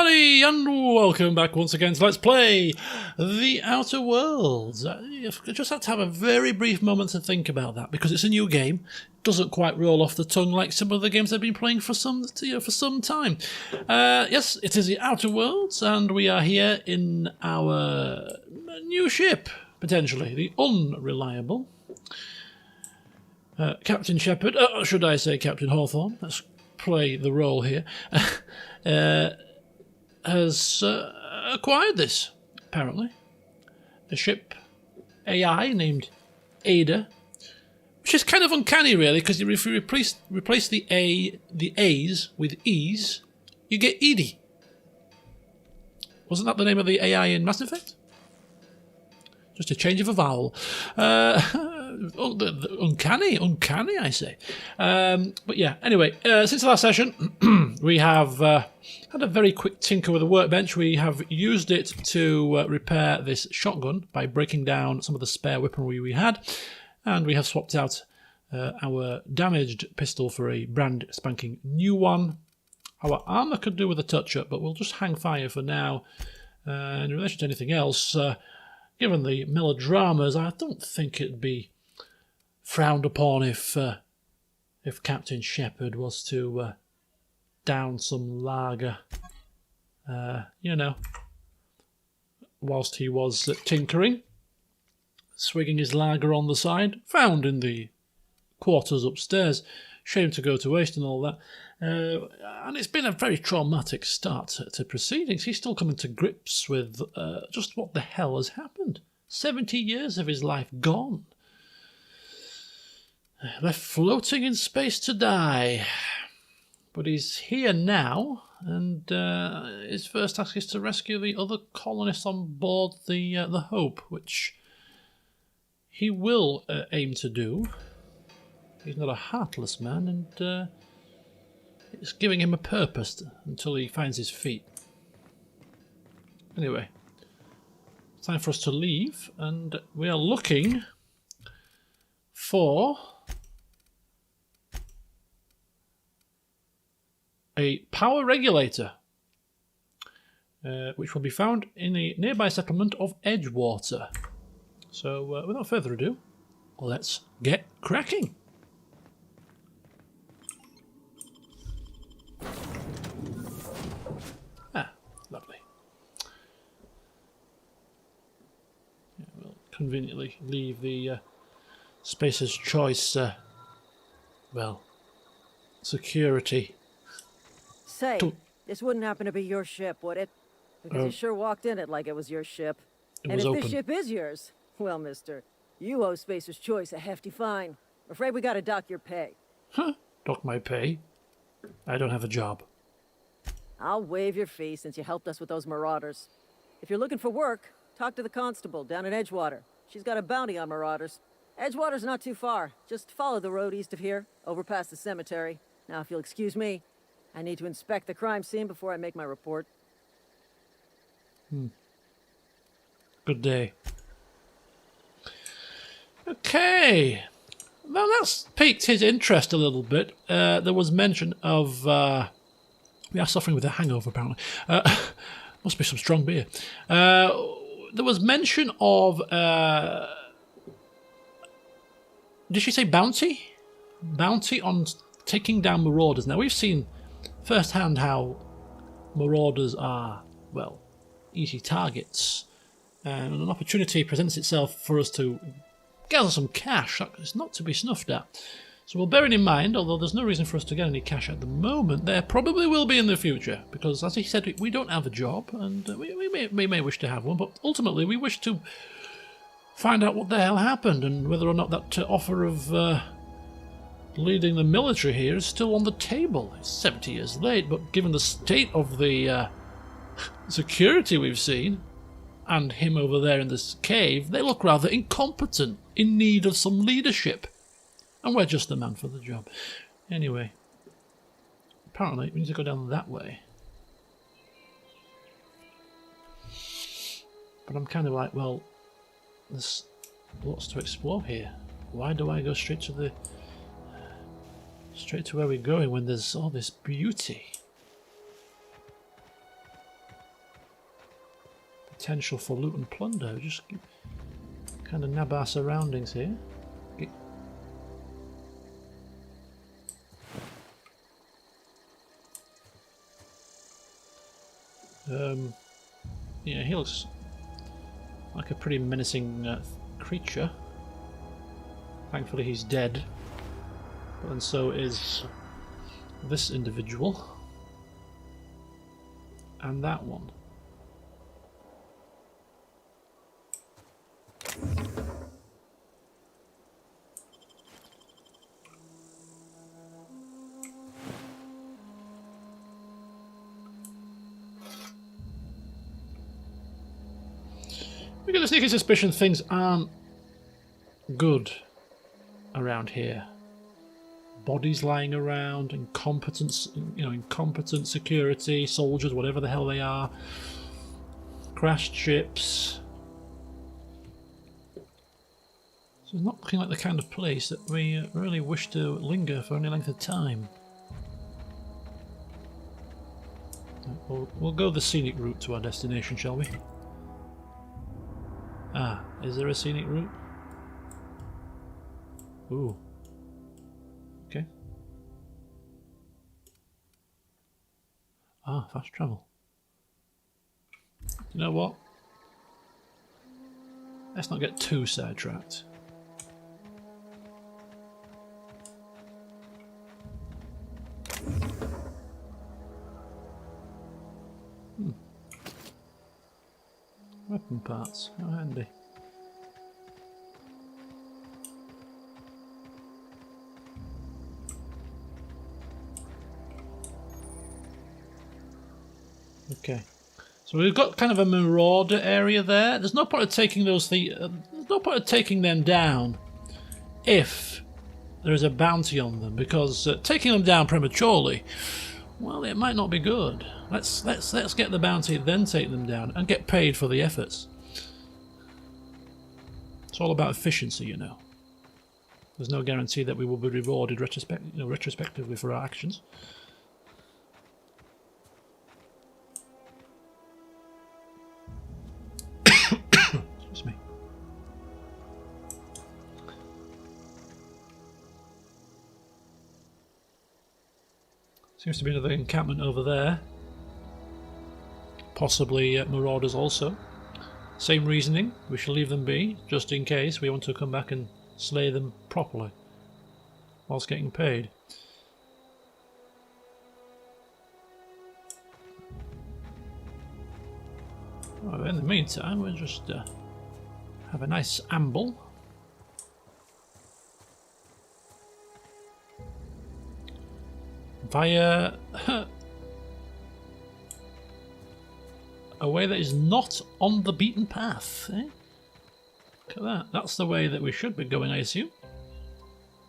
everybody, and welcome back once again to Let's Play The Outer Worlds. You just have to have a very brief moment to think about that, because it's a new game. It doesn't quite roll off the tongue like some of the games I've been playing for some time. Yes, it is The Outer Worlds, and we are here in our new ship, potentially, the Unreliable. Captain Shepard, should I say Captain Hawthorne? Let's play the role here. Has acquired this, apparently. A ship AI named Ada, which is kind of uncanny, really, because if you replace the A's with E's, you get Edie. Wasn't that the name of the AI in Mass Effect? Just a change of a vowel. Uncanny, I say. But yeah, anyway, since the last session, we have had a very quick tinker with the workbench. We have used it to repair this shotgun by breaking down some of the spare weaponry we had, and we have swapped out our damaged pistol for a brand spanking new one. Our armour could do with a touch-up, but we'll just hang fire for now. In relation to anything else, given the melodramas, I don't think it'd be frowned upon if Captain Shepard was to down some lager, whilst he was tinkering, swigging his lager on the side, found in the quarters upstairs. Shame to go to waste and all that. And it's been a very traumatic start to proceedings. He's still coming to grips with just what the hell has happened. 70 years of his life gone. Left floating in space to die. But he's here now, and his first task is to rescue the other colonists on board the Hope, which he will aim to do. He's not a heartless man, and it's giving him a purpose until he finds his feet. Anyway, it's time for us to leave, and we are looking for a power regulator, which will be found in a nearby settlement of Edgewater. So, without further ado, let's get cracking. Lovely. Yeah, we'll conveniently leave the Spacer's Choice, security. Say, this wouldn't happen to be your ship, would it? Because you sure walked in it like it was your ship. And if this ship is yours, well, mister, you owe Spacer's Choice a hefty fine. I'm afraid we gotta dock your pay. Huh? Dock my pay? I don't have a job. I'll waive your fee since you helped us with those marauders. If you're looking for work, talk to the constable down in Edgewater. She's got a bounty on marauders. Edgewater's not too far. Just follow the road east of here, over past the cemetery. Now, if you'll excuse me, I need to inspect the crime scene before I make my report. Good day. Okay. Well, that's piqued his interest a little bit. There was mention of... we are suffering with a hangover, apparently. Must be some strong beer. There was mention of... did she say bounty? Bounty on taking down marauders. Now, we've seen firsthand how marauders are, well, easy targets. And an opportunity presents itself for us to gather some cash. That is not to be snuffed at. So we'll bear it in mind, although there's no reason for us to get any cash at the moment. There probably will be in the future, because as he said, we don't have a job, and we may wish to have one, but ultimately we wish to find out what the hell happened, and whether or not that offer of leading the military here is still on the table. It's 70 years late, but given the state of the security we've seen, and him over there in this cave, they look rather incompetent, in need of some leadership. And we're just the man for the job. Anyway, apparently we need to go down that way. But I'm kind of like, well, there's lots to explore here. Why do I go straight to where we're going when there's all this beauty? potential for loot and plunder. Just kind of nab our surroundings here. Okay. Yeah, he looks like a pretty menacing creature. Thankfully he's dead. But then so is this individual. And that one. We get a sneaky suspicion things aren't good around here. Bodies lying around, incompetent security, soldiers, whatever the hell they are, crashed ships. So it's not looking like the kind of place that we really wish to linger for any length of time. We'll go the scenic route to our destination, shall we? Ah, is there a scenic route? Ooh. Okay. Ah, fast travel. You know what? Let's not get too sidetracked. Weapon parts, how handy. Okay, so we've got kind of a marauder area there. There's no point of taking those there's no point of taking them down if there is a bounty on them, because taking them down prematurely, well, it might not be good. Let's get the bounty, then take them down, and get paid for the efforts. It's all about efficiency, you know. There's no guarantee that we will be rewarded retrospectively for our actions. Excuse me. Seems to be another encampment over there. Possibly marauders also. Same reasoning, we shall leave them be, just in case we want to come back and slay them properly, whilst getting paid. Well, in the meantime, we'll just have a nice amble. Via a way that is not on the beaten path, eh? Look at that. That's the way that we should be going, I assume.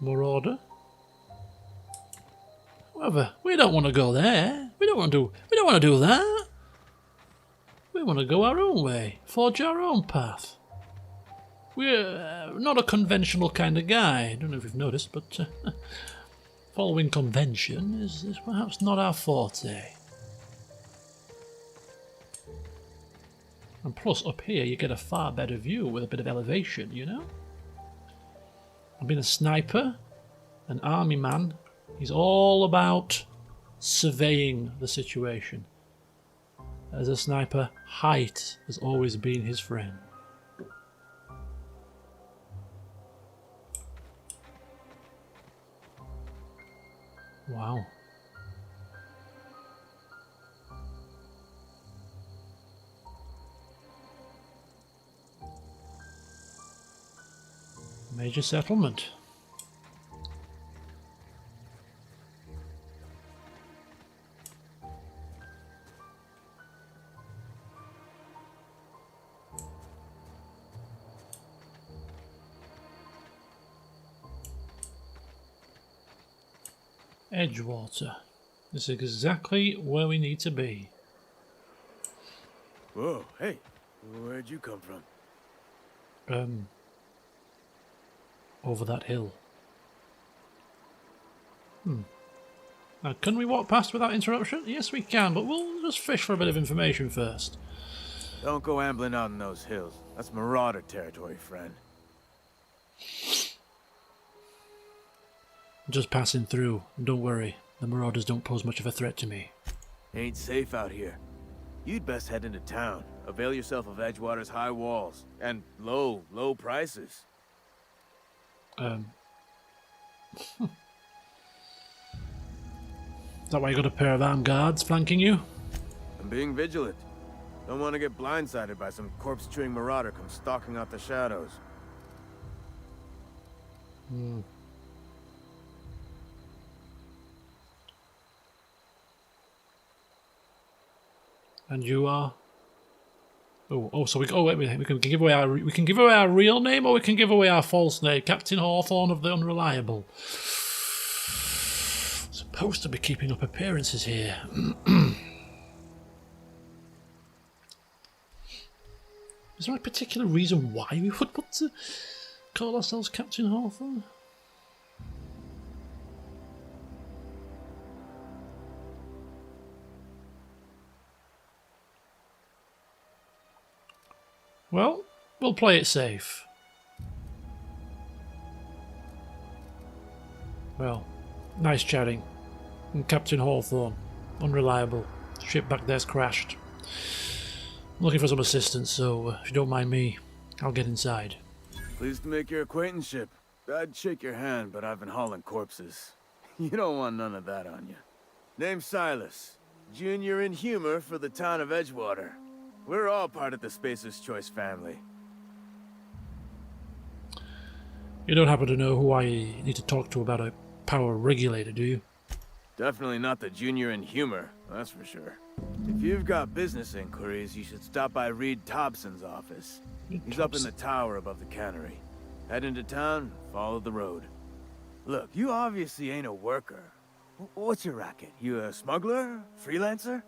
Marauder. However, we don't want to go there. We don't want to do that. We want to go our own way, forge our own path. We're not a conventional kind of guy. I don't know if you've noticed, but following convention is perhaps not our forte. And plus, up here you get a far better view with a bit of elevation, you know? I've been a sniper, an army man. He's all about surveying the situation. As a sniper, height has always been his friend. Wow. Major settlement. Edgewater. This is exactly where we need to be. Whoa, hey, where'd you come from? Over that hill. Now, can we walk past without interruption? Yes, we can, but we'll just fish for a bit of information first. Don't go ambling out in those hills. That's marauder territory, friend. Just passing through. Don't worry, the marauders don't pose much of a threat to me. Ain't safe out here. You'd best head into town. Avail yourself of Edgewater's high walls. And low prices. Is that why you got a pair of armed guards flanking you? I'm being vigilant. Don't want to get blindsided by some corpse-chewing marauder come stalking out the shadows. And you are? So we can give away our real name, or we can give away our false name, Captain Hawthorne of the Unreliable. Supposed to be keeping up appearances here. Is there a particular reason why we would want to call ourselves Captain Hawthorne? Well, we'll play it safe. Well, nice chatting. And Captain Hawthorne, Unreliable. Ship back there's crashed. I'm looking for some assistance, so if you don't mind me, I'll get inside. Pleased to make your acquaintanceship. I'd shake your hand, but I've been hauling corpses. You don't want none of that on you. Name's Silas. Junior in humor for the town of Edgewater. We're all part of the Spacer's Choice family. You don't happen to know who I need to talk to about a power regulator, do you? Definitely not the junior in humor, that's for sure. If you've got business inquiries, you should stop by Reed Thompson's office. He's up in the tower above the cannery. Head into town, follow the road. Look, you obviously ain't a worker. What's your racket? You a smuggler? Freelancer?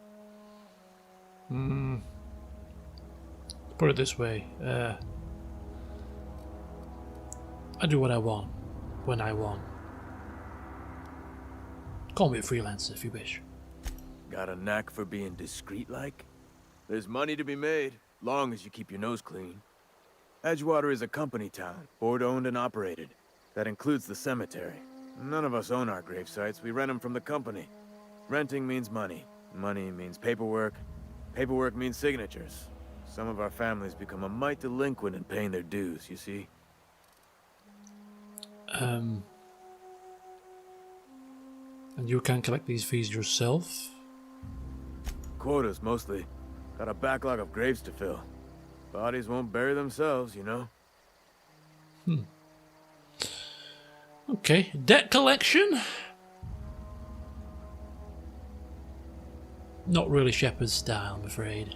Put it this way, I do what I want, when I want. Call me a freelancer if you wish. Got a knack for being discreet-like? There's money to be made, long as you keep your nose clean. Edgewater is a company town, board-owned and operated. That includes the cemetery. None of us own our grave sites, we rent them from the company. Renting means money. Money means paperwork. Paperwork means signatures. Some of our families become a mite delinquent in paying their dues, you see? And you can collect these fees yourself? Quotas, mostly. Got a backlog of graves to fill. Bodies won't bury themselves, you know? Okay, debt collection? Not really Shepard's style, I'm afraid.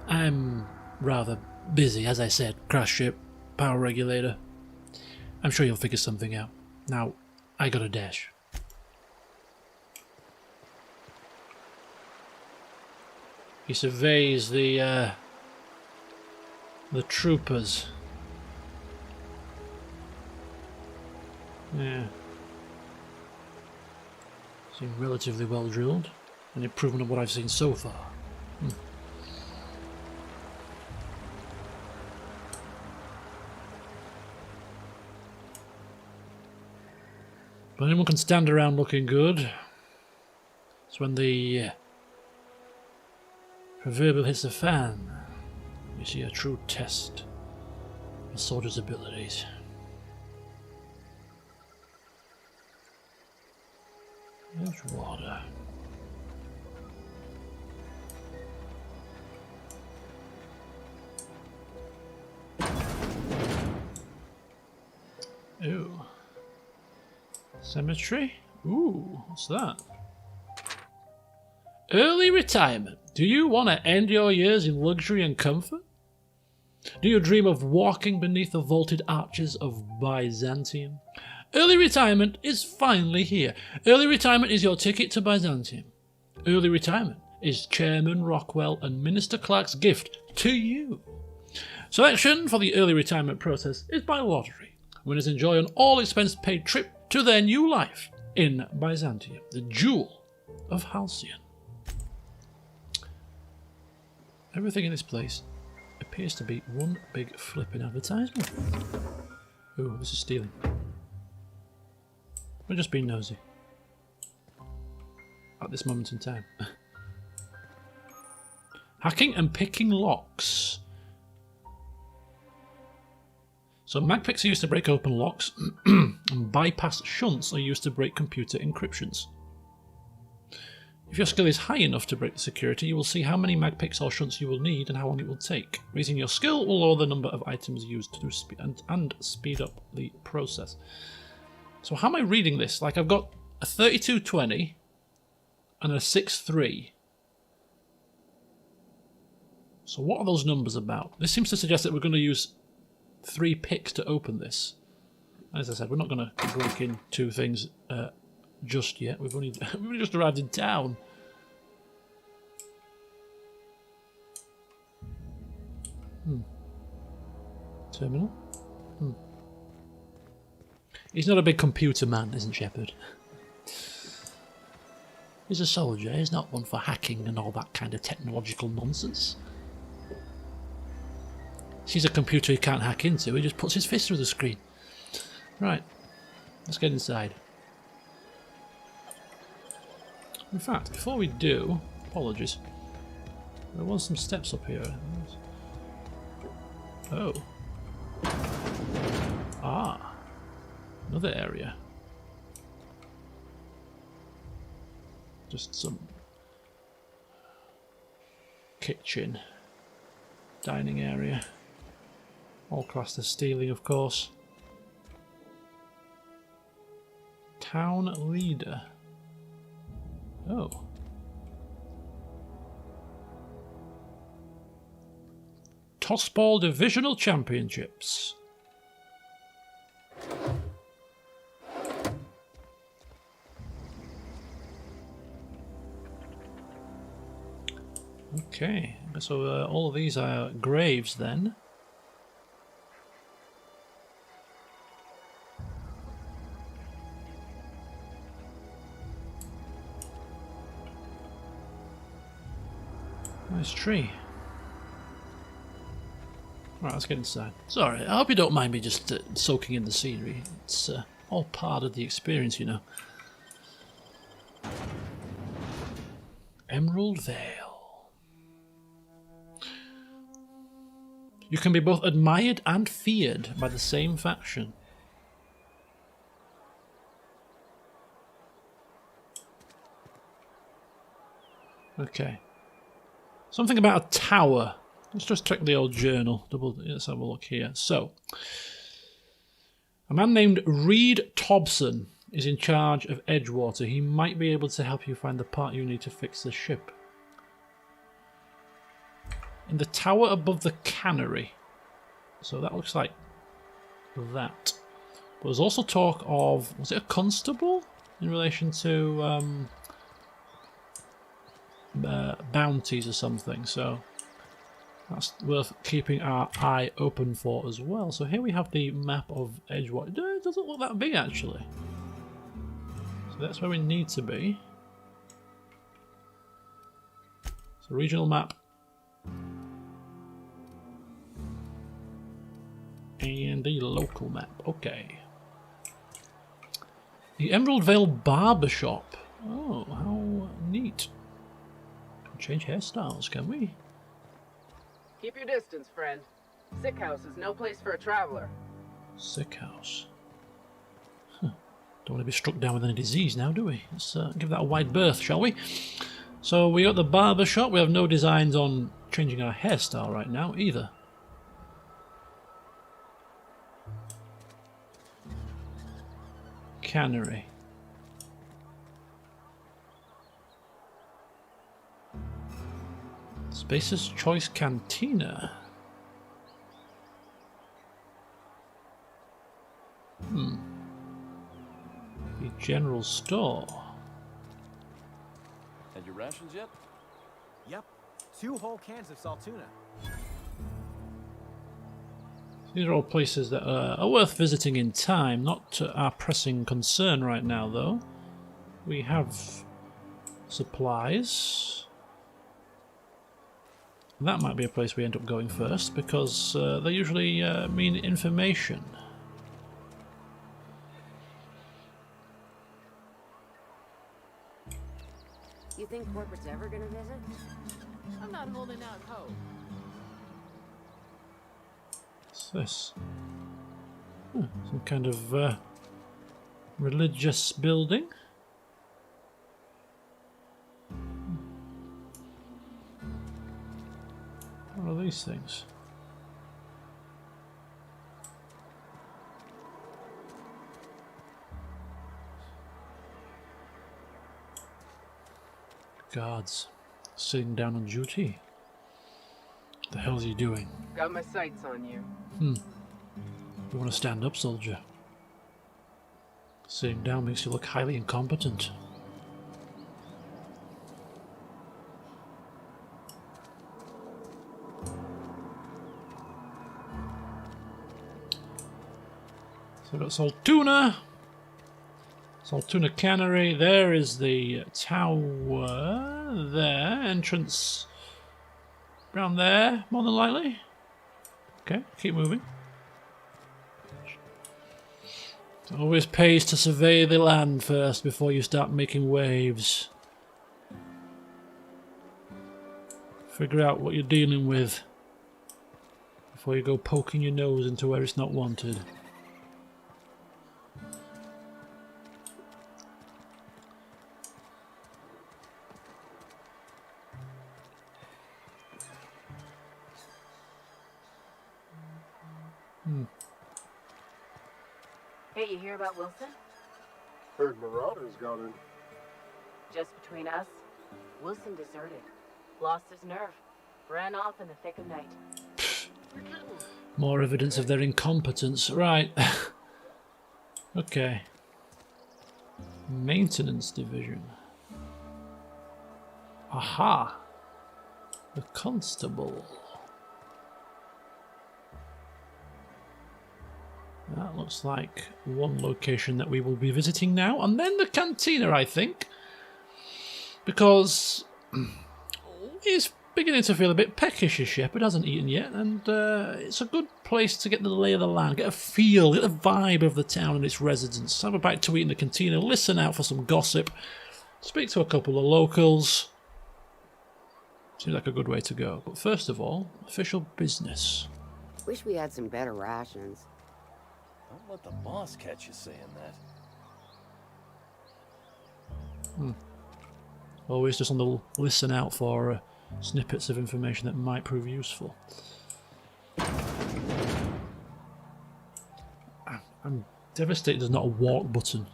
I'm rather busy, as I said. Crash ship, power regulator. I'm sure you'll figure something out. Now, I gotta dash. He surveys the troopers. Yeah. Seem relatively well drilled. An improvement on what I've seen so far. But anyone can stand around looking good. It's when the proverbial hits the fan, you see a true test of a soldier's abilities. Edgewater. Ooh. Cemetery? Ooh, what's that? Early retirement. Do you want to end your years in luxury and comfort? Do you dream of walking beneath the vaulted arches of Byzantium? Early retirement is finally here. Early retirement is your ticket to Byzantium. Early retirement is Chairman Rockwell and Minister Clark's gift to you. Selection for the early retirement process is by lottery. Winners enjoy an all-expense-paid trip to their new life in Byzantium, the jewel of Halcyon. Everything in this place appears to be one big flipping advertisement. Ooh, this is stealing. We're just being nosy. At this moment in time. Hacking and picking locks. So mag picks are used to break open locks, and bypass shunts are used to break computer encryptions. If your skill is high enough to break the security, you will see how many mag picks or shunts you will need and how long it will take. Raising your skill will lower the number of items used to and speed up the process. So how am I reading this? Like, I've got a 3220 and a 63. So what are those numbers about? This seems to suggest that we're going to use 3 picks to open this. As I said, we're not going to break into things just yet. We've only just arrived in town. Terminal. He's not a big computer man, isn't Shepard? He's a soldier. He's not one for hacking and all that kind of technological nonsense. Sees a computer he can't hack into, he just puts his fist through the screen. Right, let's get inside. In fact, before we do, apologies, there was some steps up here. Oh. Ah, another area. Just some kitchen, dining area. All classed as stealing, of course. Town leader. Oh. Tossball Divisional Championships. Okay, so all of these are graves then. Nice tree. Right, let's get inside. Sorry, I hope you don't mind me just soaking in the scenery. It's all part of the experience, you know. Emerald Vale. You can be both admired and feared by the same faction. Okay. Something about a tower. Let's just check the old journal. Let's have a look here. So, a man named Reed Thompson is in charge of Edgewater. He might be able to help you find the part you need to fix the ship. In the tower above the cannery. So that looks like that. But there's also talk of, was it a constable? In relation to bounties or something. So that's worth keeping our eye open for as well. So here we have the map of Edgewater. It doesn't look that big actually. So that's where we need to be. So regional map. And the local map. Okay. The Emerald Vale Barbershop. Oh, how neat. Can change hairstyles, can we? Keep your distance, friend. Sick house is no place for a traveler. Sick house. Huh. Don't want to be struck down with any disease now, do we? Let's give that a wide berth, shall we? So we got the barber shop. We have no designs on changing our hairstyle right now either. Cannery. Spacer's Choice Cantina. The general store. Had your rations yet? Yep. 2 whole cans of Saltuna. These are all places that are worth visiting in time, not our pressing concern right now though. We have supplies. That might be a place we end up going first, because they usually mean information. You think corporate's ever gonna visit? I'm not holding out hope. What's this? Some kind of religious building. What are these things? Guards sitting down on duty. What the hell is he doing? Got my sights on you. You want to stand up, soldier? Sitting down makes you look highly incompetent. So we've got Saltuna. Saltuna Cannery. There is the tower. There. Entrance around there, more than likely. Okay, keep moving. It always pays to survey the land first before you start making waves. Figure out what you're dealing with before you go poking your nose into where it's not wanted. Hey, you hear about Wilson? Heard Marauders got in. Just between us, Wilson deserted. Lost his nerve. Ran off in the thick of night. More evidence of their incompetence. Right. Okay. Maintenance division. Aha. The constable. That looks like one location that we will be visiting now. And then the cantina, I think. Because he's beginning to feel a bit peckish, as Shepard hasn't eaten yet. And it's a good place to get the lay of the land, get a feel, get the vibe of the town and its residents. Have a bite to eat in the cantina, listen out for some gossip, speak to a couple of locals. Seems like a good way to go. But first of all, official business. Wish we had some better rations. Don't let the boss catch you saying that. Always just on the listen out for snippets of information that might prove useful. I'm devastated there's not a walk button.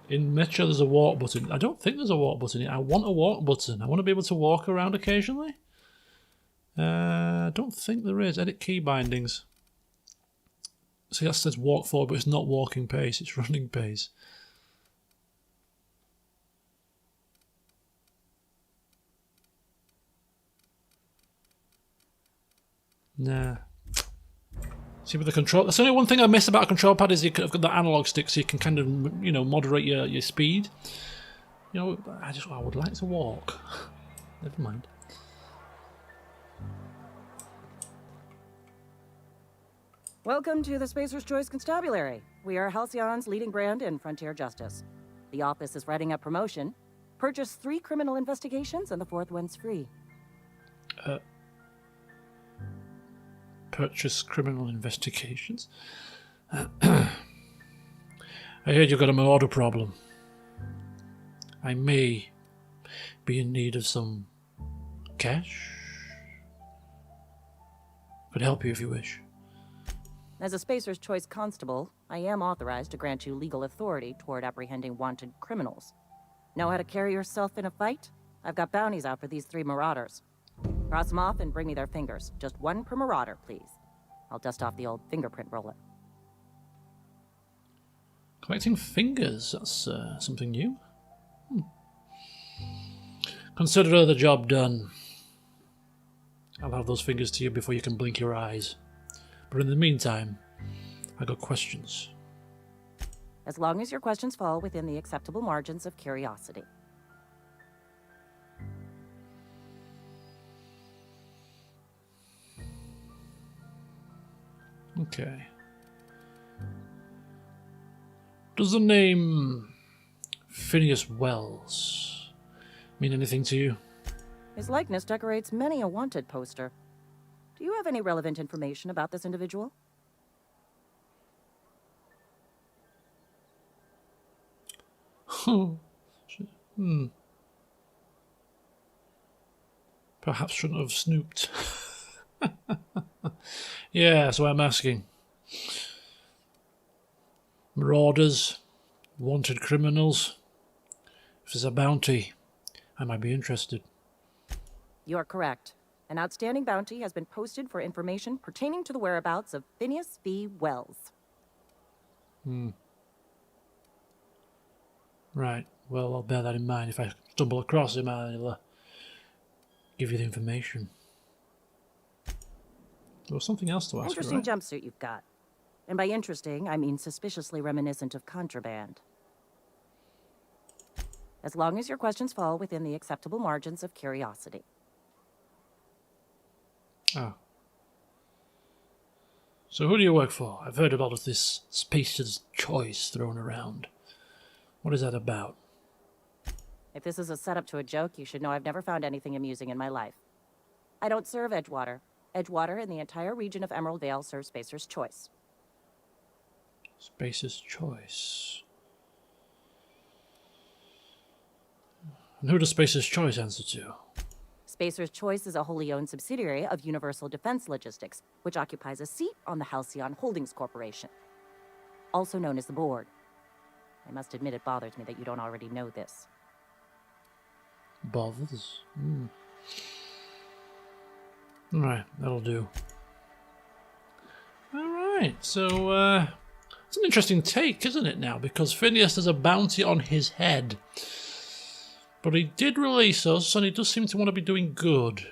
In Metro there's a walk button. I don't think there's a walk button. I want a walk button. I want to be able to walk around occasionally. I don't think there is. Edit key bindings. See, that says walk forward, but it's not walking pace, it's running pace. Nah. See, with the control, that's the only one thing I miss about a control pad is you've got the analog stick, so you can kind of, you know, moderate your speed. You know, I would like to walk. Never mind. Welcome to the Spacer's Choice Constabulary. We are Halcyon's leading brand in frontier justice. The office is writing up promotion. Purchase 3 criminal investigations and the 4th one's free. Purchase criminal investigations? I heard you've got a marauder problem. I may be in need of some cash. Could help you if you wish. As a Spacer's Choice Constable, I am authorized to grant you legal authority toward apprehending wanted criminals. Know how to carry yourself in a fight? I've got bounties out for these 3 marauders. Cross them off and bring me their fingers. Just 1 per marauder, please. I'll dust off the old fingerprint roller. Collecting fingers, that's something new. Consider the job done. I'll have those fingers to you before you can blink your eyes. But in the meantime, I got questions. As long as your questions fall within the acceptable margins of curiosity. Okay. Does the name Phineas Wells mean anything to you? His likeness decorates many a wanted poster. Do you have any relevant information about this individual? Perhaps shouldn't have snooped. Yeah, that's why I'm asking. Marauders, wanted criminals. If there's a bounty, I might be interested. You are correct. An outstanding bounty has been posted for information pertaining to the whereabouts of Phineas V. Wells. Right. Well, I'll bear that in mind. If I stumble across him, I'll give you the information. There was something else to ask you, Interesting right? jumpsuit you've got. And by interesting, I mean suspiciously reminiscent of contraband. As long as your questions fall within the acceptable margins of curiosity. Oh. So who do you work for? I've heard a lot of this Spacer's Choice thrown around. What is that about? If this is a setup to a joke, you should know I've never found anything amusing in my life. I don't serve Edgewater. Edgewater and the entire region of Emerald Vale serve Spacer's Choice. Spacer's Choice. And who does Spacer's Choice answer to? Spacer's Choice is a wholly owned subsidiary of Universal Defense Logistics, which occupies a seat on the Halcyon Holdings Corporation, also known as the Board. I must admit it bothers me that you don't already know this. Bothers? Alright, that'll do. Alright, so, it's an interesting take, isn't it, now? Because Phineas has a bounty on his head. But he did release us, and he does seem to want to be doing good.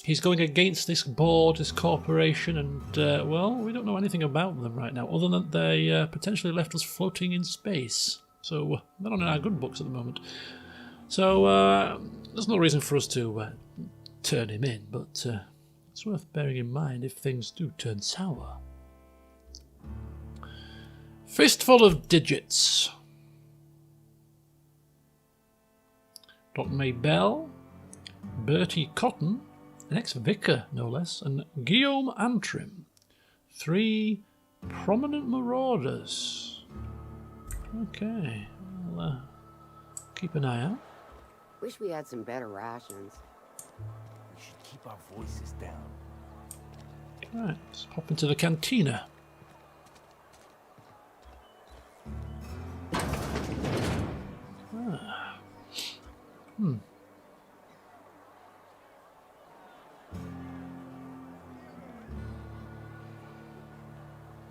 He's going against this board, this corporation, and, well, we don't know anything about them right now, other than that they potentially left us floating in space. So, they're not in our good books at the moment. So, there's no reason for us to turn him in, but it's worth bearing in mind if things do turn sour. Fistful of digits. Dr. May Bell, Bertie Cotton, an ex-vicar, no less, and Guillaume Antrim. 3 prominent marauders. Okay, I'll keep an eye out. Wish we had some better rations. We should keep our voices down. Right, let's hop into the cantina.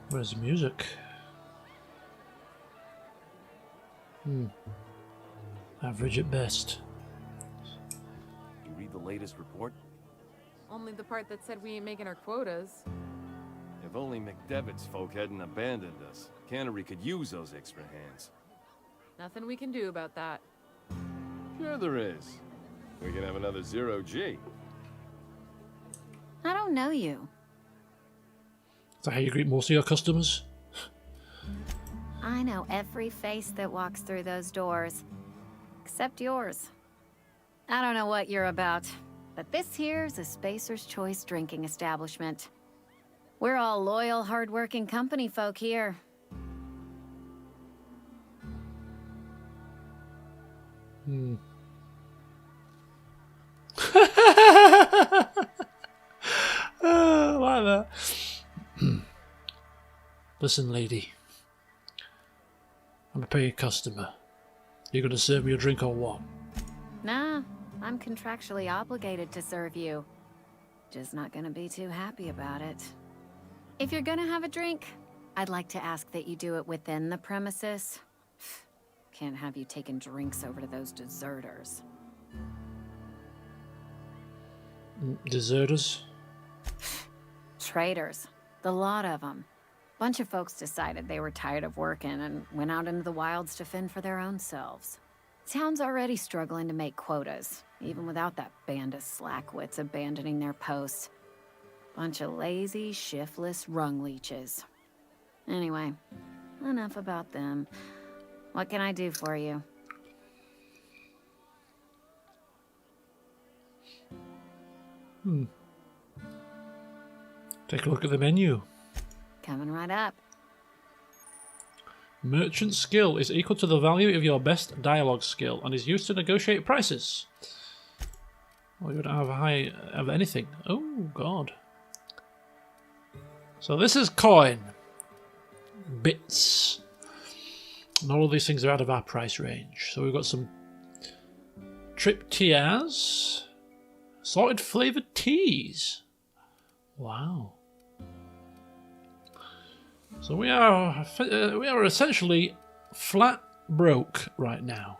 Where's the music? Average at best. You read the latest report? Only the part that said we ain't making our quotas. If only McDevitt's folk hadn't abandoned us. Cannery could use those extra hands. Nothing we can do about that. Sure there is. We can have another 0G. I don't know you. Is that how you greet most of your customers? I know every face that walks through those doors. Except yours. I don't know what you're about, but this here's a Spacer's Choice drinking establishment. We're all loyal, hard-working company folk here. I like that. Listen, lady. I'm a paid customer. You gonna serve me a drink or what? Nah, I'm contractually obligated to serve you. Just not gonna be too happy about it. If you're gonna have a drink, I'd like to ask that you do it within the premises. Can't have you taking drinks over to those deserters. Deserters? Traitors. The lot of them. Bunch of folks decided they were tired of working and went out into the wilds to fend for their own selves. Town's already struggling to make quotas, even without that band of slackwits abandoning their posts. Bunch of lazy, shiftless rung leeches. Anyway, enough about them. What can I do for you? Take a look at the menu. Coming right up. Merchant skill is equal to the value of your best dialogue skill and is used to negotiate prices. Well, you don't have a high of anything. Oh, God. So this is coin. Bits. And all of these things are out of our price range. So we've got some trip tiers. Sorted flavoured teas. Wow. So we are essentially flat broke right now.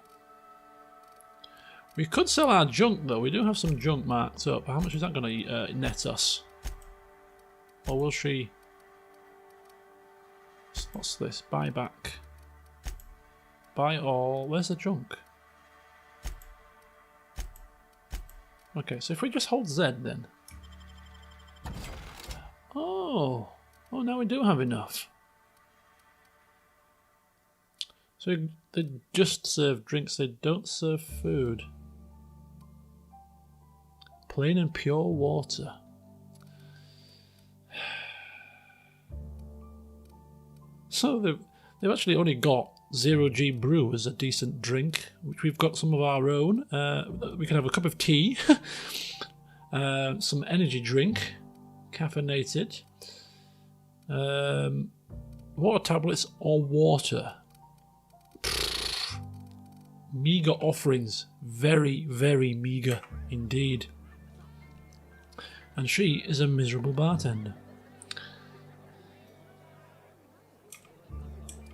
We could sell our junk though. We do have some junk marked up. How much is that going to net us? Or will she? What's this? Buy back. Buy all. Where's the junk? Okay, so if we just hold Z then. Oh, now we do have enough. So they just serve drinks, they don't serve food. Plain and pure water. So they've actually only got 0G brew as a decent drink, which we've got some of our own. We can have a cup of tea, some energy drink, caffeinated, water tablets or water. Meager offerings, very, very meager indeed. And she is a miserable bartender.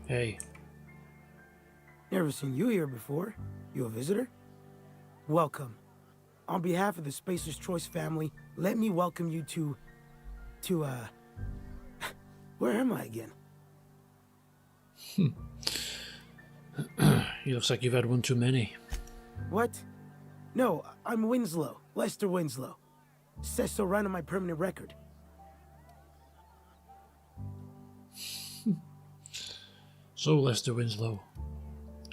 Hey. Never seen you here before. You a visitor? Welcome. On behalf of the Spacer's Choice family, let me welcome you to where am I again? You looks like you've had one too many. What? No, I'm Winslow. Lester Winslow. Says so right on my permanent record. So, Lester Winslow,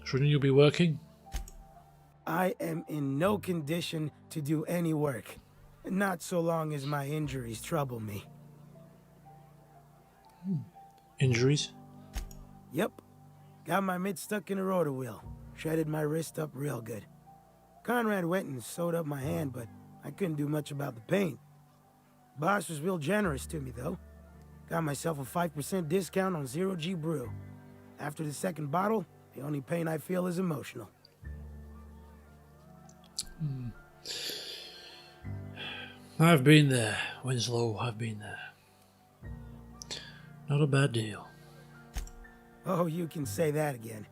shouldn't you be working? I am in no condition to do any work. Not so long as my injuries trouble me. Injuries? Yep. Got my mid stuck in a rotor wheel. Shredded my wrist up real good. Conrad went and sewed up my hand, but I couldn't do much about the pain. Boss was real generous to me, though. Got myself a 5% discount on 0G brew. After the second bottle, the only pain I feel is emotional. I've been there, Winslow, I've been there. Not a bad deal. Oh, you can say that again.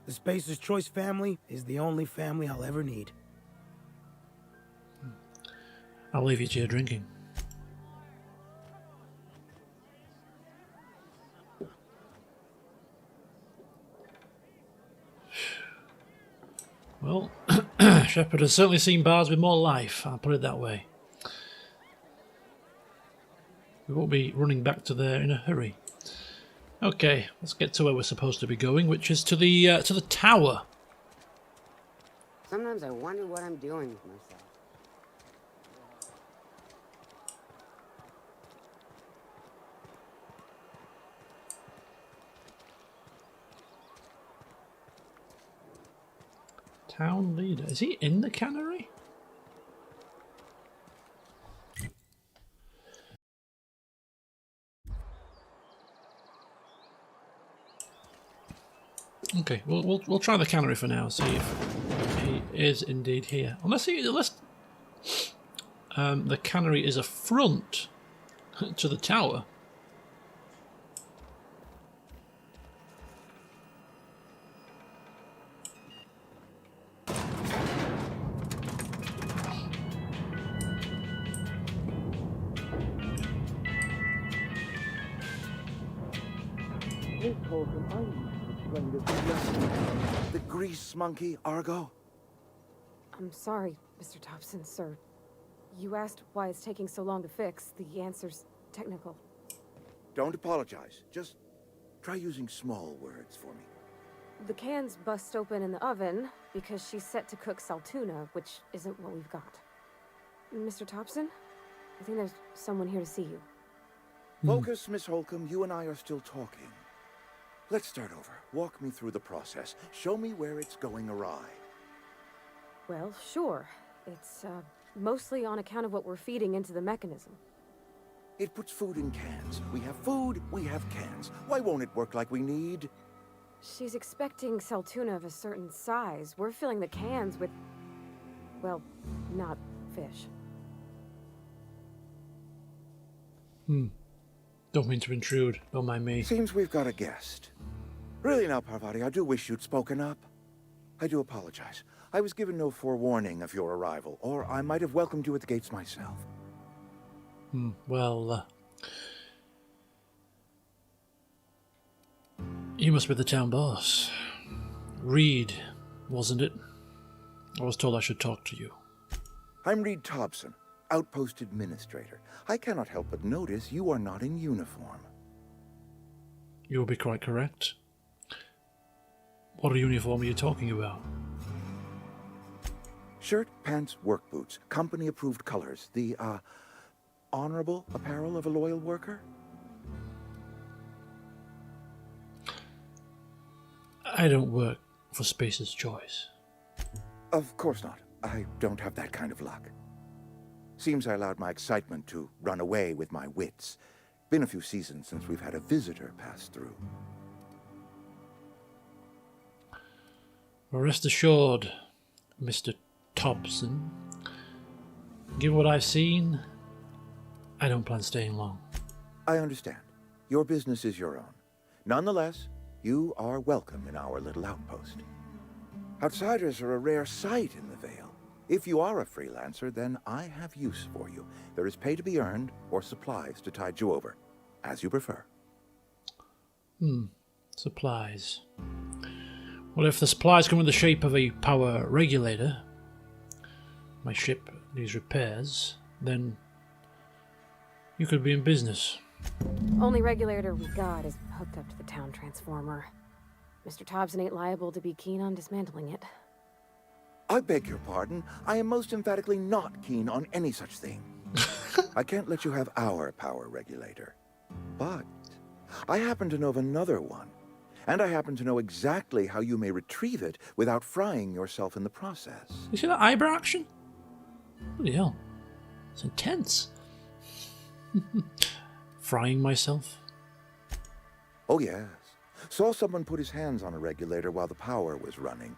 The Spacer's Choice family is the only family I'll ever need. I'll leave you to your drinking. Well, Shepard has certainly seen bars with more life, I'll put it that way. We won't be running back to there in a hurry. Okay, let's get to where we're supposed to be going, which is to the tower. Sometimes I wonder what I'm doing with myself. Town leader. Is he in the cannery? Okay, we'll try the cannery for now. See if he is indeed here. Unless the cannery is a front to the tower. The grease monkey, Argo? I'm sorry, Mr. Thompson, sir. You asked why it's taking so long to fix. The answer's technical. Don't apologize. Just try using small words for me. The cans bust open in the oven because she's set to cook saltuna, which isn't what we've got. Mr. Thompson? I think there's someone here to see you. Focus, Miss Holcomb. You and I are still talking. Let's start over. Walk me through the process. Show me where it's going awry. Well, sure. It's, mostly on account of what we're feeding into the mechanism. It puts food in cans. We have food, we have cans. Why won't it work like we need? She's expecting saltuna of a certain size. We're filling the cans with, well, not fish. Don't mean to intrude. Don't mind me. Seems we've got a guest. Really now, Parvati, I do wish you'd spoken up. I do apologize. I was given no forewarning of your arrival, or I might have welcomed you at the gates myself. Well, you must be the town boss. Reed, wasn't it? I was told I should talk to you. I'm Reed Thompson, Outpost Administrator. I cannot help but notice you are not in uniform. You will be quite correct. What uniform are you talking about? Shirt, pants, work boots, company-approved colors. The, honorable apparel of a loyal worker? I don't work for Spacer's Choice. Of course not. I don't have that kind of luck. Seems I allowed my excitement to run away with my wits. Been a few seasons since we've had a visitor pass through. Well, rest assured, Mr. Thompson, given what I've seen, I don't plan staying long. I understand. Your business is your own. Nonetheless, you are welcome in our little outpost. Outsiders are a rare sight in the Vale. If you are a freelancer, then I have use for you. There is pay to be earned, or supplies to tide you over, as you prefer. Supplies. Well, if the supplies come in the shape of a power regulator, my ship needs repairs, then you could be in business. Only regulator we got is hooked up to the town transformer. Mr. Thompson ain't liable to be keen on dismantling it. I beg your pardon. I am most emphatically not keen on any such thing. I can't let you have our power regulator. But I happen to know of another one. And I happen to know exactly how you may retrieve it without frying yourself in the process. You see that eyebrow action? Bloody hell. It's intense. Frying myself? Oh, yes. Saw someone put his hands on a regulator while the power was running.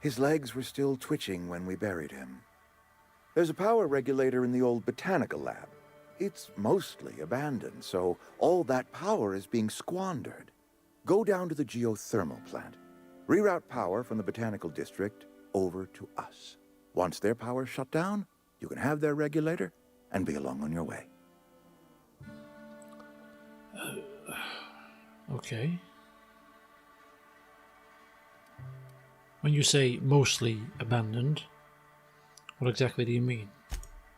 His legs were still twitching when we buried him. There's a power regulator in the old botanical lab. It's mostly abandoned, so all that power is being squandered. Go down to the geothermal plant. Reroute power from the botanical district over to us. Once their power's shut down, you can have their regulator and be along on your way. Okay. When you say mostly abandoned, what exactly do you mean?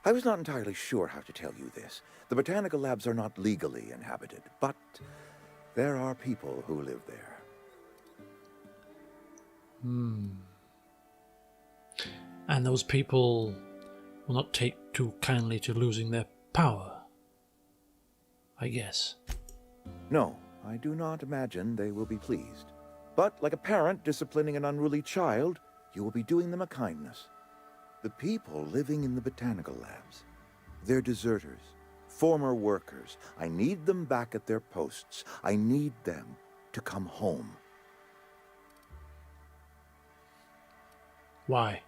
I was not entirely sure how to tell you this. The botanical labs are not legally inhabited, but there are people who live there. And those people will not take too kindly to losing their power, I guess. No, I do not imagine they will be pleased. But like a parent disciplining an unruly child, you will be doing them a kindness. The people living in the botanical labs, they're deserters, former workers. I need them back at their posts. I need them to come home. Why?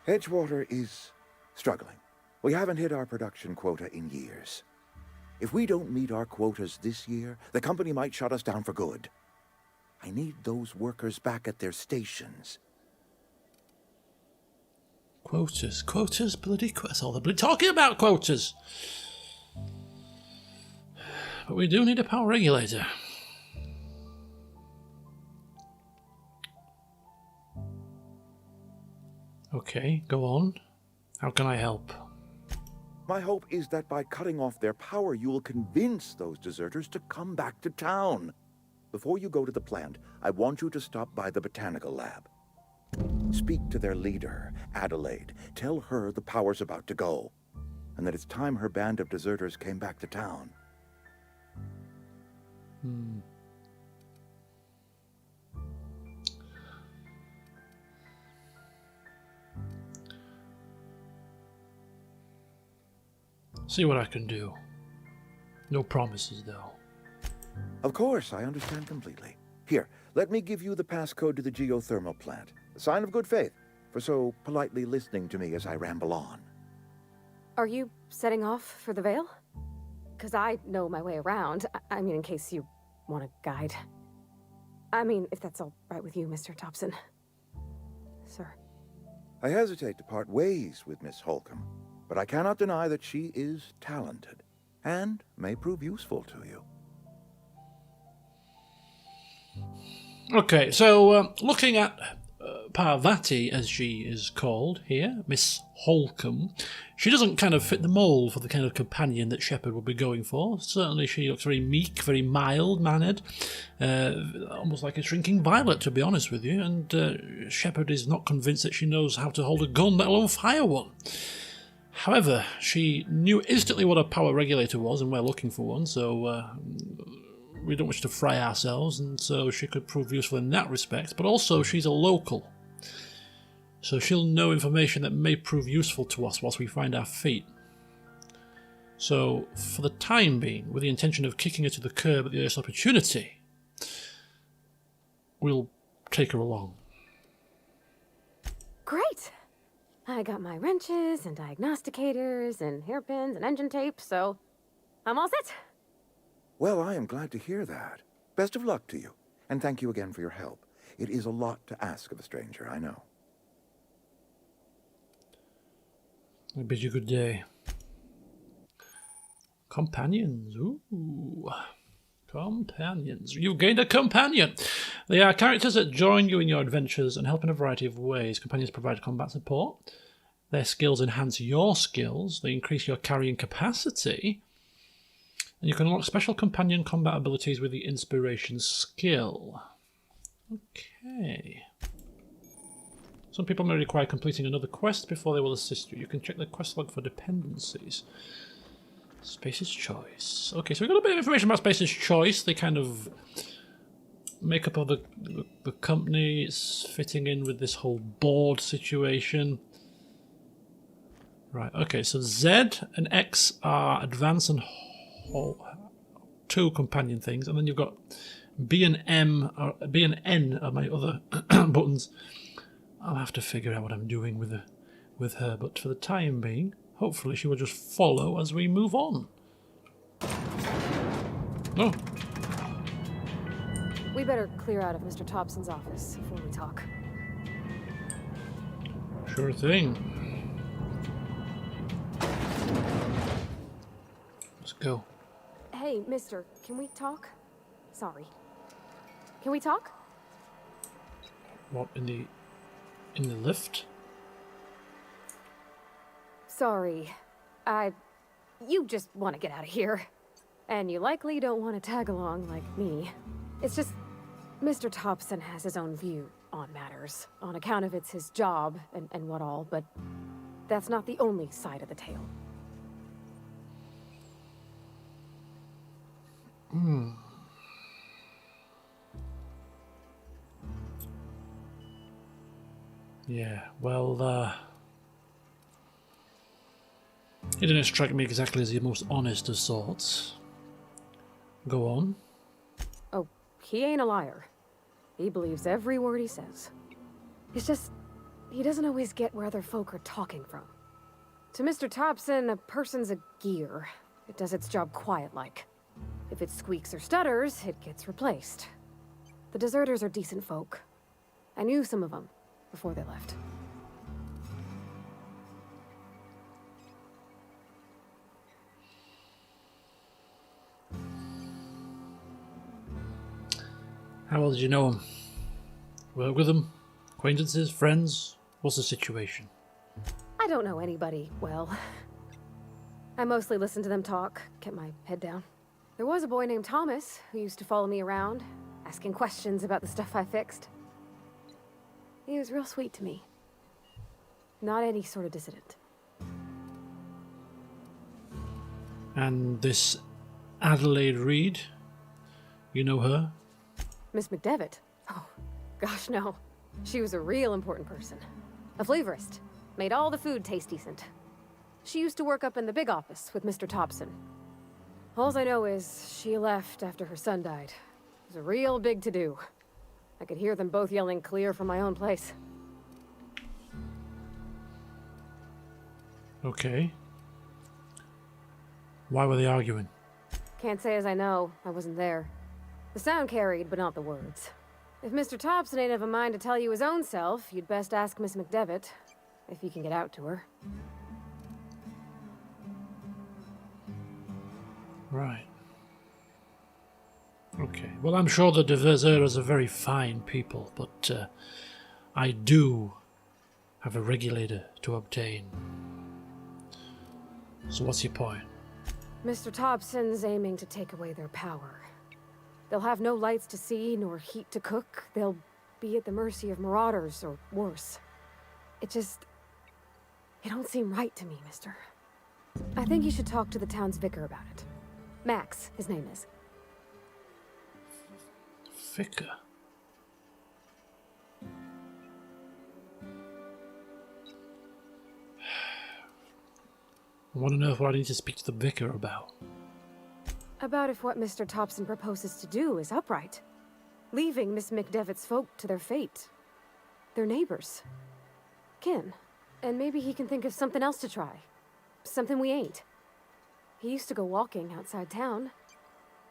Edgewater is struggling. We haven't hit our production quota in years. If we don't meet our quotas this year, the company might shut us down for good. I need those workers back at their stations. Quotas, quotas, bloody quotas. All the bloody talking about quotas. But we do need a power regulator. Okay, go on. How can I help? My hope is that by cutting off their power, you will convince those deserters to come back to town. Before you go to the plant, I want you to stop by the botanical lab. Speak to their leader, Adelaide. Tell her the power's about to go, and that it's time her band of deserters came back to town. See what I can do. No promises, though. Of course, I understand completely. Here, let me give you the passcode to the geothermal plant. A sign of good faith, for so politely listening to me as I ramble on. Are you setting off for the Vale? Because I know my way around. I mean, in case you want a guide. I mean, if that's all right with you, Mr. Thompson. Sir. I hesitate to part ways with Miss Holcomb, but I cannot deny that she is talented, and may prove useful to you. Okay, so looking at Parvati, as she is called here, Miss Holcomb, she doesn't kind of fit the mould for the kind of companion that Shepard would be going for. Certainly she looks very meek, very mild-mannered, almost like a shrinking violet, to be honest with you, and Shepard is not convinced that she knows how to hold a gun, let alone fire one. However, she knew instantly what a power regulator was, and we're looking for one, so we don't wish to fry ourselves, and so she could prove useful in that respect. But also, she's a local, so she'll know information that may prove useful to us whilst we find our feet. So, for the time being, with the intention of kicking her to the curb at the earliest opportunity, we'll take her along. Great! I got my wrenches and diagnosticators and hairpins and engine tape, so I'm all set. Well, I am glad to hear that. Best of luck to you, and thank you again for your help. It is a lot to ask of a stranger, I know. I bid you good day. Companions, ooh. Companions. You've gained a companion. They are characters that join you in your adventures and help in a variety of ways. Companions provide combat support. Their skills enhance your skills. They increase your carrying capacity. And you can unlock special companion combat abilities with the inspiration skill. Okay. Some people may require completing another quest before they will assist you. You can check the quest log for dependencies. Space's Choice. Okay, so we've got a bit of information about Space's Choice. They kind of make up of the company. It's fitting in with this whole board situation. Right, okay, so Z and X are advance and two companion things, and then you've got B and M, or B and N are my other buttons. I'll have to figure out what I'm doing with her, but for the time being, hopefully she will just follow as we move on. Oh. We better clear out of Mr. Thompson's office before we talk. Sure thing. Let's go. Hey, mister, can we talk? Sorry. Can we talk? What, in the lift? Sorry. You just want to get out of here. And you likely don't want to tag along like me. It's just, Mr. Thompson has his own view on matters, on account of it's his job and what all, but that's not the only side of the tale. Yeah, well, he didn't strike me exactly as the most honest of sorts. Go on. Oh, he ain't a liar. He believes every word he says. It's just, he doesn't always get where other folk are talking from. To Mr. Thompson, a person's a gear. It does its job quiet-like. If it squeaks or stutters, it gets replaced. The deserters are decent folk. I knew some of them before they left. How well did you know him? Work with him? Acquaintances? Friends? What's the situation? I don't know anybody well. I mostly listened to them talk, kept my head down. There was a boy named Thomas who used to follow me around, asking questions about the stuff I fixed. He was real sweet to me. Not any sort of dissident. And this Adelaide Reed, you know her? Miss McDevitt? Oh, gosh, no. She was a real important person. A flavorist. Made all the food taste decent. She used to work up in the big office with Mr. Thompson. All I know is she left after her son died. It was a real big to-do. I could hear them both yelling clear from my own place. Okay. Why were they arguing? Can't say as I know. I wasn't there. The sound carried, but not the words. If Mr. Thompson ain't of a mind to tell you his own self, you'd best ask Miss McDevitt, if you can get out to her. Right. Okay. Well, I'm sure the deserters are very fine people, but I do have a regulator to obtain. So what's your point? Mr. Thompson's aiming to take away their power. They'll have no lights to see, nor heat to cook. They'll be at the mercy of marauders, or worse. It don't seem right to me, mister. I think you should talk to the town's vicar about it. Max, his name is. Vicar? I want to know what I need to speak to the vicar about. About if what Mr. Thompson proposes to do is upright. Leaving Miss McDevitt's folk to their fate. Their neighbors. Kin. And maybe he can think of something else to try. Something we ain't. He used to go walking outside town.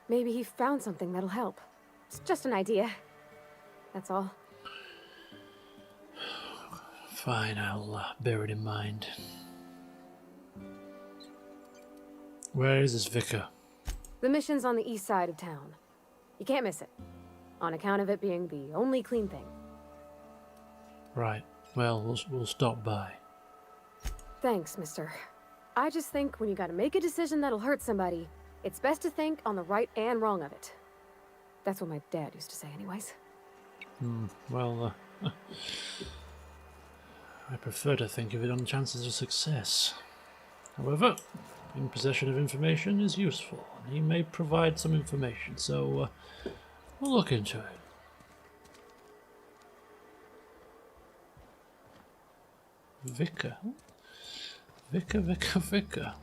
Maybe he found something that'll help. It's just an idea. That's all. Fine, I'll bear it in mind. Where is this vicar? The mission's on the east side of town. You can't miss it. On account of it being the only clean thing. Right. Well, we'll stop by. Thanks, mister. I just think when you gotta make a decision that'll hurt somebody, it's best to think on the right and wrong of it. That's what my dad used to say anyways. Well, I prefer to think of it on chances of success. However, in possession of information is useful, and he may provide some information, so we'll look into it. Vicar? Vicar.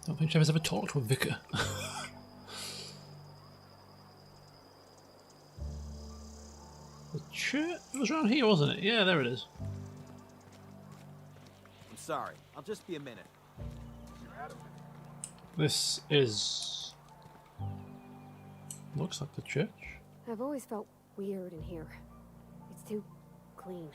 Don't think Trevor's ever talked to a vicar. The church? It was around here, wasn't it? Yeah, there it is. I'm sorry. I'll just be a minute. This is... looks like the church. I've always felt weird in here. It's too clean.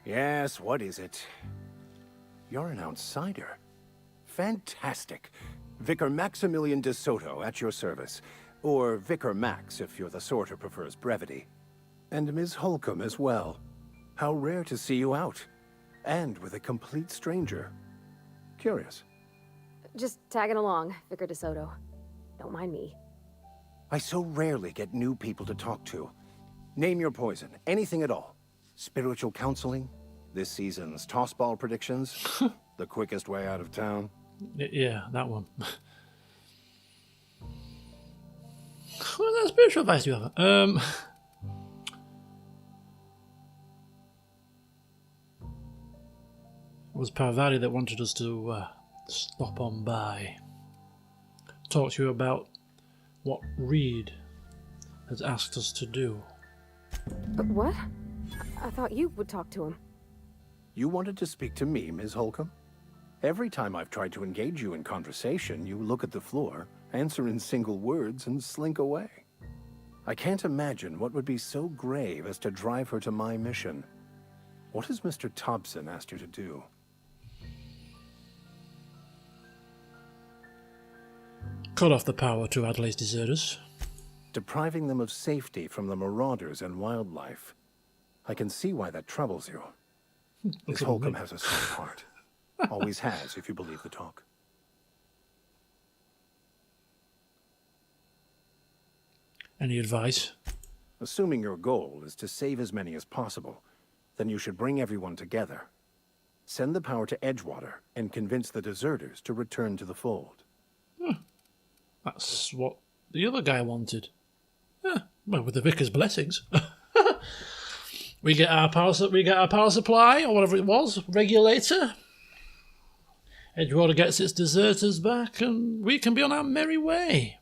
Yes, what is it? You're an outsider. Fantastic. Vicar Maximilian de Soto at your service. Or Vicar Max if you're the sort who prefers brevity. And Ms. Holcomb as well. How rare to see you out. And with a complete stranger. Curious. Just tagging along, Vicar de Soto. Don't mind me. I so rarely get new people to talk to. Name your poison, anything at all. Spiritual counseling? This season's tossball predictions? The quickest way out of town? Yeah, that one. What that spiritual advice do you have? It was Vale that wanted us to stop on by. Talk to you about what Reed has asked us to do. But what? I thought you would talk to him. You wanted to speak to me, Ms. Holcomb? Every time I've tried to engage you in conversation, you look at the floor, answer in single words, and slink away. I can't imagine what would be so grave as to drive her to my mission. What has Mr. Thompson asked you to do? cut off the power to Adelaide's deserters. Depriving them of safety from the marauders and wildlife. I can see why that troubles you. This Holcomb has a soft heart. Always has, if you believe the talk. Any advice? Assuming your goal is to save as many as possible, then you should bring everyone together. Send the power to Edgewater and convince the deserters to return to the fold. That's what the other guy wanted. Well, with the Vicar's blessings. we get our power supply, or whatever it was, regulator. Edgewater gets its deserters back, and we can be on our merry way.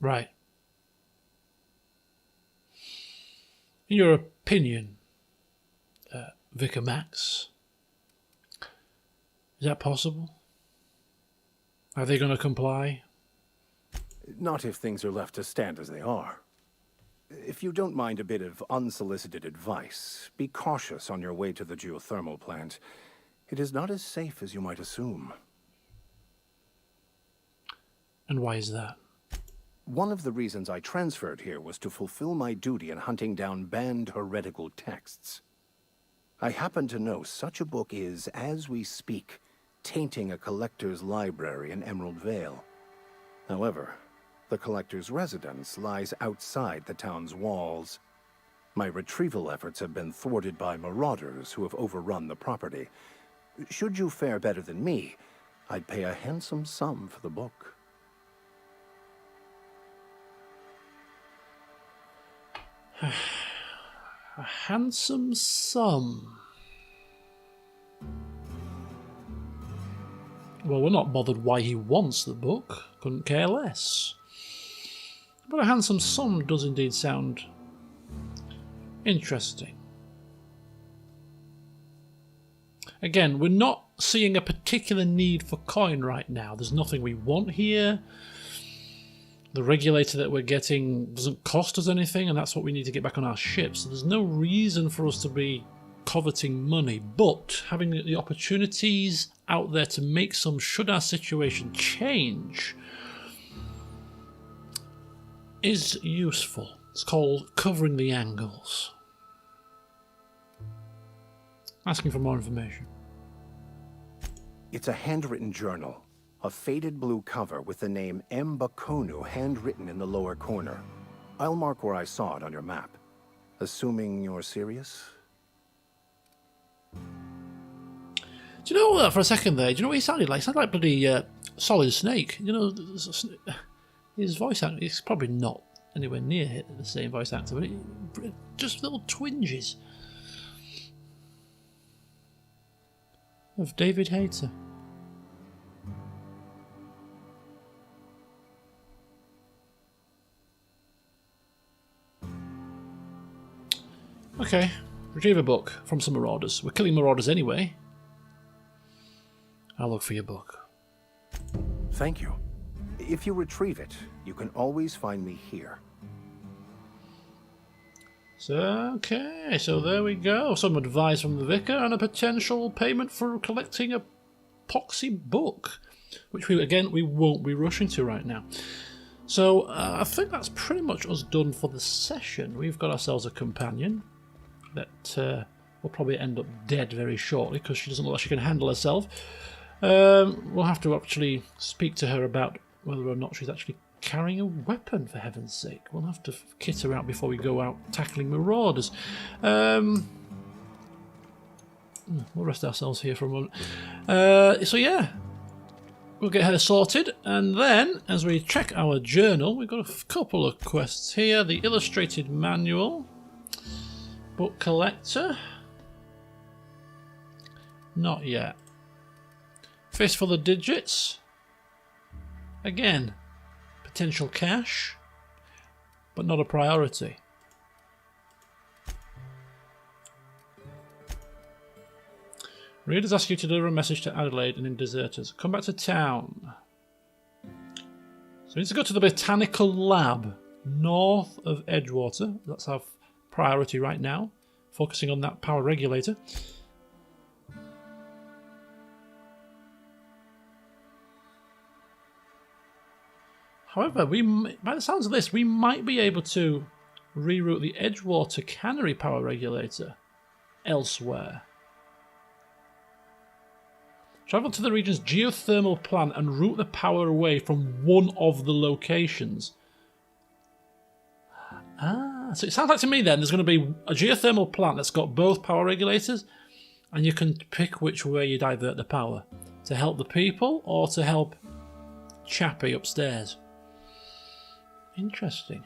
Right. In your opinion, Vicar Max, is that possible? Are they going to comply? Not if things are left to stand as they are. If you don't mind a bit of unsolicited advice, be cautious on your way to the geothermal plant. It is not as safe as you might assume. And why is that? One of the reasons I transferred here was to fulfill my duty in hunting down banned heretical texts. I happen to know such a book is, as we speak, tainting a collector's library in Emerald Vale. However, the collector's residence lies outside the town's walls. My retrieval efforts have been thwarted by marauders who have overrun the property. Should you fare better than me, I'd pay a handsome sum for the book. A handsome sum. Well, we're not bothered why he wants the book. Couldn't care less. But a handsome sum does indeed sound interesting. Again, we're not seeing a particular need for coin right now. There's nothing we want here. The regulator that we're getting doesn't cost us anything, and that's what we need to get back on our ship. So there's no reason for us to be coveting money, but having the opportunities out there to make some should our situation change is useful. It's called covering the angles. Asking for more information. It's a handwritten journal. A faded blue cover with the name M. Bakonu handwritten in the lower corner. I'll mark where I saw it on your map. Assuming you're serious? Do you know, for a second there, do you know what he sounded like? He sounded like bloody Solid Snake. You know, his voice actor, it's probably not anywhere near the same voice actor, but just little twinges of David Hayter. Okay, retrieve a book from some marauders. We're killing marauders anyway. I'll look for your book. Thank you. If you retrieve it, you can always find me here. So, okay, so there we go. Some advice from the Vicar and a potential payment for collecting a poxy book, which we won't be rushing to right now. So I think that's pretty much us done for the session. We've got ourselves a companion that will probably end up dead very shortly because she doesn't look like she can handle herself. We'll have to actually speak to her about whether or not she's actually carrying a weapon, for heaven's sake. We'll have to kit her out before we go out tackling marauders. We'll rest ourselves here for a moment. So yeah, we'll get her sorted, and then as we check our journal, we've got a couple of quests here. The illustrated manual, book collector, not yet. Fist for the digits, again, potential cash, but not a priority. Readers ask you to deliver a message to Adelaide and in deserters. Come back to town. So we need to go to the botanical lab north of Edgewater. That's our priority right now. focusing on that power regulator. However, by the sounds of this, we might be able to reroute the Edgewater cannery power regulator elsewhere. Travel to the region's geothermal plant and route the power away from one of the locations. So it sounds like to me then there's going to be a geothermal plant that's got both power regulators, and you can pick which way you divert the power, to help the people or to help Chappie upstairs. Interesting.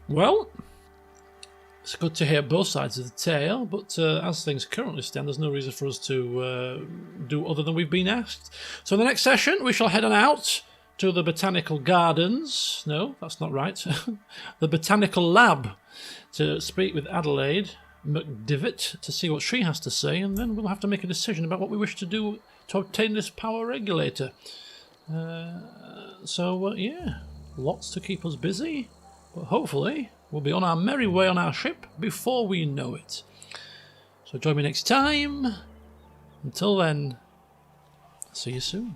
Well, it's good to hear both sides of the tale, but as things currently stand, there's no reason for us to do other than we've been asked. So in the next session, we shall head on out to the Botanical Gardens. No, that's not right. The Botanical Lab to speak with Adelaide McDivitt to see what she has to say, and then we'll have to make a decision about what we wish to do to obtain this power regulator. Yeah, lots to keep us busy, but hopefully we'll be on our merry way on our ship before we know it. So join me next time. Until then, see you soon.